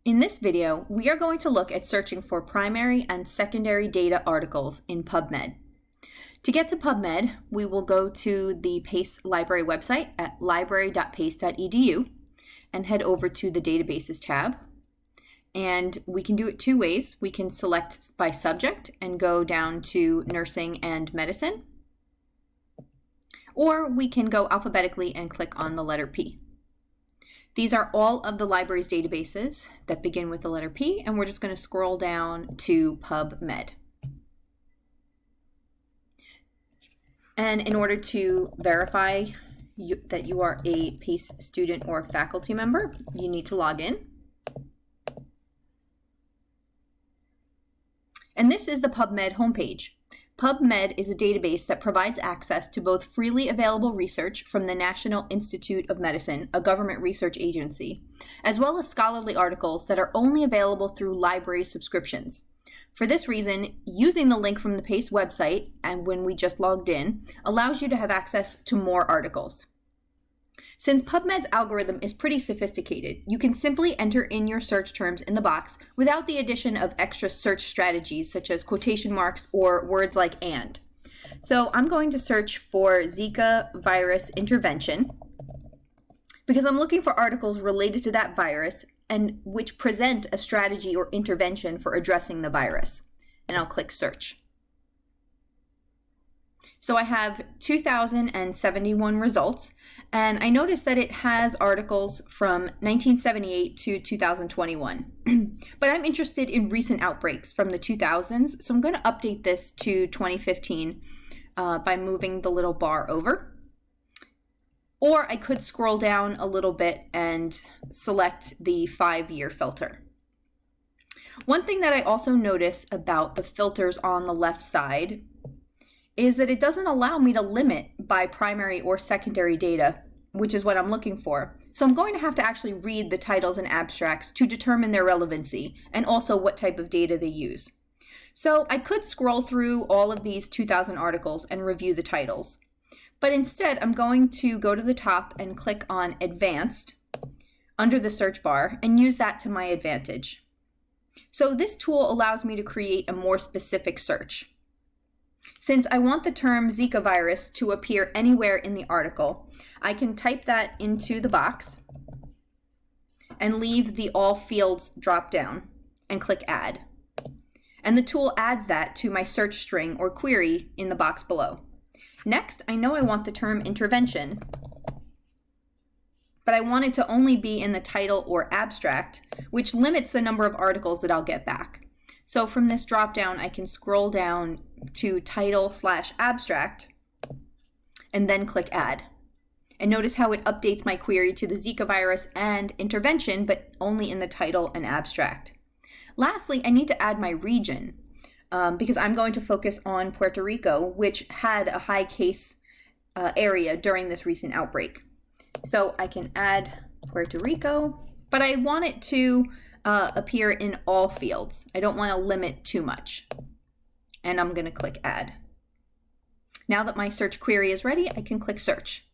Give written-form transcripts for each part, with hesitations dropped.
In this video, we are going to look at searching for primary and secondary data articles in PubMed. To get to PubMed, we will go to the PACE library website at library.pace.edu and head over to the Databases tab. And we can do it two ways. We can select by subject and go down to nursing and medicine, or we can go alphabetically and click on the letter P. These are all of the library's databases that begin with the letter P, and we're just going to scroll down to PubMed. And in order to verify that you are a PACE student or faculty member, you need to log in. And this is the PubMed homepage. PubMed is a database that provides access to both freely available research from the National Institute of Medicine, a government research agency, as well as scholarly articles that are only available through library subscriptions. For this reason, using the link from the PACE website, and when we just logged in, allows you to have access to more articles. Since PubMed's algorithm is pretty sophisticated, you can simply enter in your search terms in the box without the addition of extra search strategies such as quotation marks or words like "and." So I'm going to search for Zika virus intervention because I'm looking for articles related to that virus and which present a strategy or intervention for addressing the virus. And I'll click search. So I have 2,071 results, and I noticed that it has articles from 1978 to 2021. But I'm interested in recent outbreaks from the 2000s, so I'm going to update this to 2015 by moving the little bar over. Or I could scroll down a little bit and select the 5-year filter. One thing that I also notice about the filters on the left side is that it doesn't allow me to limit by primary or secondary data, which is what I'm looking for. So I'm going to have to actually read the titles and abstracts to determine their relevancy and also what type of data they use. So I could scroll through all of these 2,000 articles and review the titles. But instead, I'm going to go to the top and click on Advanced under the search bar and use that to my advantage. So this tool allows me to create a more specific search. Since I want the term Zika virus to appear anywhere in the article, I can type that into the box and leave the All Fields drop down and click Add. And the tool adds that to my search string or query in the box below. Next, I know I want the term intervention, but I want it to only be in the title or abstract, which limits the number of articles that I'll get back. So from this drop down, I can scroll down to title/abstract and then click Add. And notice how it updates my query to the Zika virus and intervention, but only in the title and abstract. Lastly, I need to add my region because I'm going to focus on Puerto Rico, which had a high case area during this recent outbreak. So I can add Puerto Rico, but I want it to appear in all fields. I don't want to limit too much. And I'm going to click Add. Now that my search query is ready, I can click Search.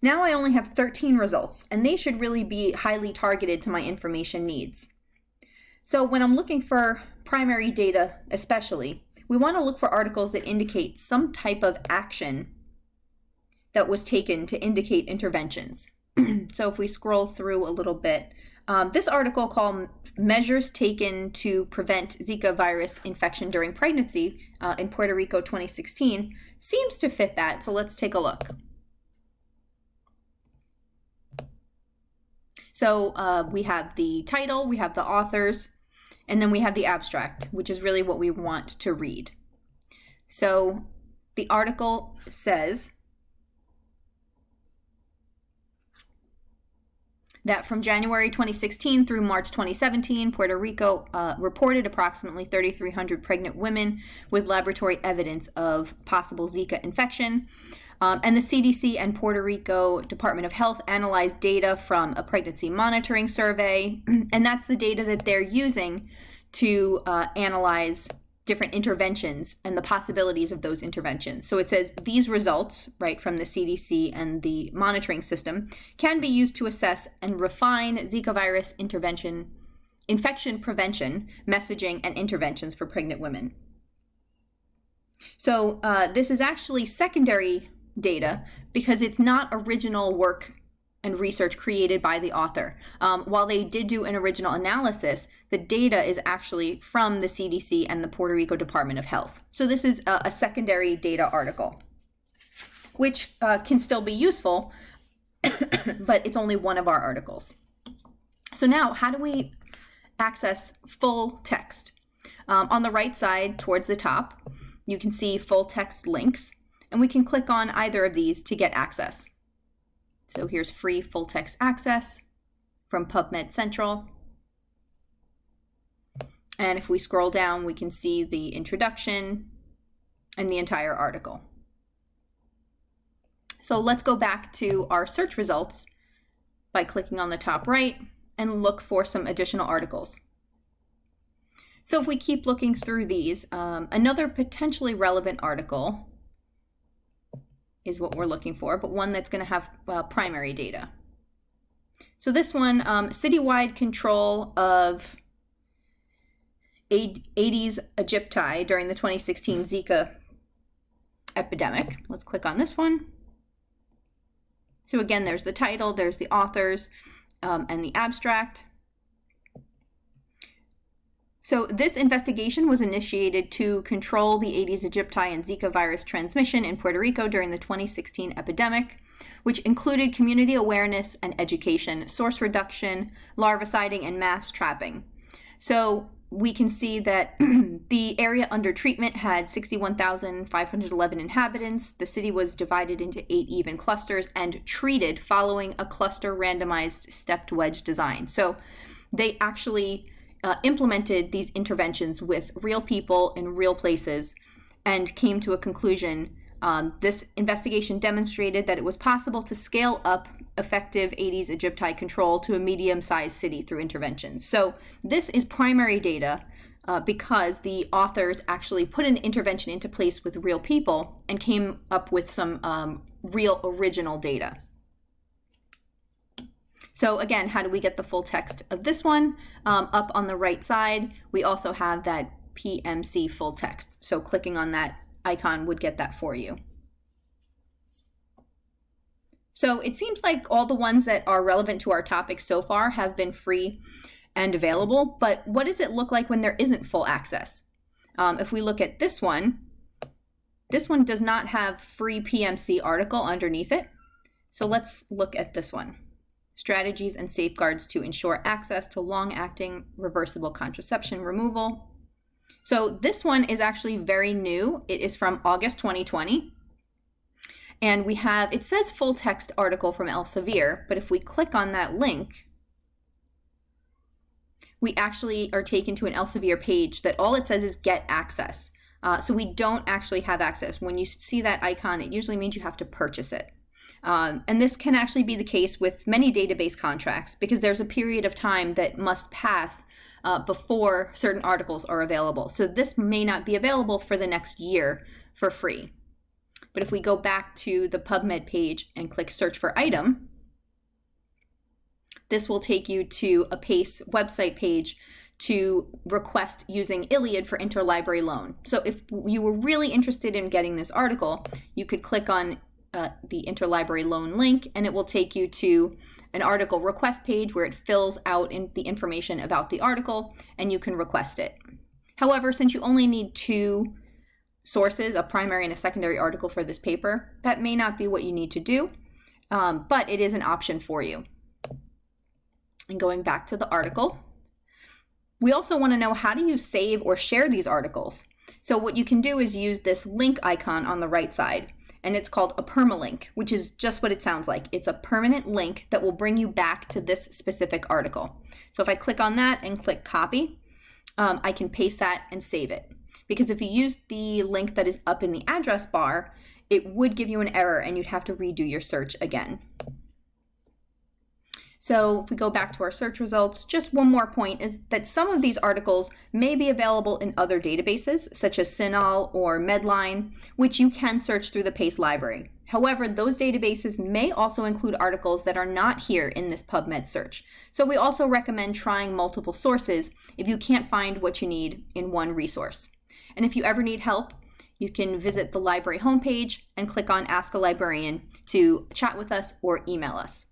Now I only have 13 results, and they should really be highly targeted to my information needs. So when I'm looking for primary data especially, we want to look for articles that indicate some type of action that was taken to indicate interventions. So if we scroll through a little bit, this article called Measures Taken to Prevent Zika Virus Infection During Pregnancy in Puerto Rico 2016 seems to fit that, so let's take a look. So we have the title, we have the authors, and then we have the abstract, which is really what we want to read. So the article says that from January 2016 through March 2017, Puerto Rico reported approximately 3,300 pregnant women with laboratory evidence of possible Zika infection. And the CDC and Puerto Rico Department of Health analyzed data from a pregnancy monitoring survey, and that's the data that they're using to analyze different interventions and the possibilities of those interventions. So it says these results, right, from the CDC and the monitoring system can be used to assess and refine Zika virus infection prevention, messaging, and interventions for pregnant women. So this is actually secondary data because it's not original work and research created by the author. While they did do an original analysis, the data is actually from the CDC and the Puerto Rico Department of Health. So this is a secondary data article, which can still be useful, but it's only one of our articles. So now, how do we access full text? On the right side towards the top, you can see full text links, and we can click on either of these to get access. So here's free full text access from PubMed Central. And if we scroll down, we can see the introduction and the entire article. So let's go back to our search results by clicking on the top right and look for some additional articles. So if we keep looking through these, another potentially relevant article is what we're looking for, but one that's going to have primary data. So this one, citywide control of Aedes aegypti during the 2016 Zika epidemic. Let's click on this one. So again, there's the title, there's the authors, and the abstract. So this investigation was initiated to control the Aedes aegypti and Zika virus transmission in Puerto Rico during the 2016 epidemic, which included community awareness and education, source reduction, larviciding, and mass trapping. So we can see that the area under treatment had 61,511 inhabitants. The city was divided into 8 even clusters and treated following a cluster randomized stepped wedge design. So they actually implemented these interventions with real people in real places and came to a conclusion. This investigation demonstrated that it was possible to scale up effective Aedes aegypti control to a medium-sized city through interventions. So this is primary data because the authors actually put an intervention into place with real people and came up with some real original data. So again, how do we get the full text of this one? Up on the right side, we also have that PMC full text. So clicking on that icon would get that for you. So it seems like all the ones that are relevant to our topic so far have been free and available, but what does it look like when there isn't full access? If we look at this one does not have free PMC article underneath it. So let's look at this one. Strategies and safeguards to ensure access to long-acting reversible contraception removal. So this one is actually very new. It is from August 2020. And we have, it says full text article from Elsevier, but if we click on that link, we actually are taken to an Elsevier page that all it says is get access. So we don't actually have access. When you see that icon, it usually means you have to purchase it. And this can actually be the case with many database contracts because there's a period of time that must pass before certain articles are available. So this may not be available for the next year for free. But if we go back to the PubMed page and click search for item, this will take you to a PACE website page to request using Iliad for interlibrary loan. So if you were really interested in getting this article, you could click on the interlibrary loan link, and it will take you to an article request page where it fills out the information about the article, and you can request it. However, since you only need 2 sources, a primary and a secondary article for this paper, that may not be what you need to do, but it is an option for you. And going back to the article, we also want to know, how do you save or share these articles? So what you can do is use this link icon on the right side, and it's called a permalink, which is just what it sounds like. It's a permanent link that will bring you back to this specific article. So if I click on that and click copy, I can paste that and save it. Because if you use the link that is up in the address bar, it would give you an error and you'd have to redo your search again. So if we go back to our search results, just one more point is that some of these articles may be available in other databases, such as CINAHL or Medline, which you can search through the PACE library. However, those databases may also include articles that are not here in this PubMed search. So we also recommend trying multiple sources if you can't find what you need in one resource. And if you ever need help, you can visit the library homepage and click on Ask a Librarian to chat with us or email us.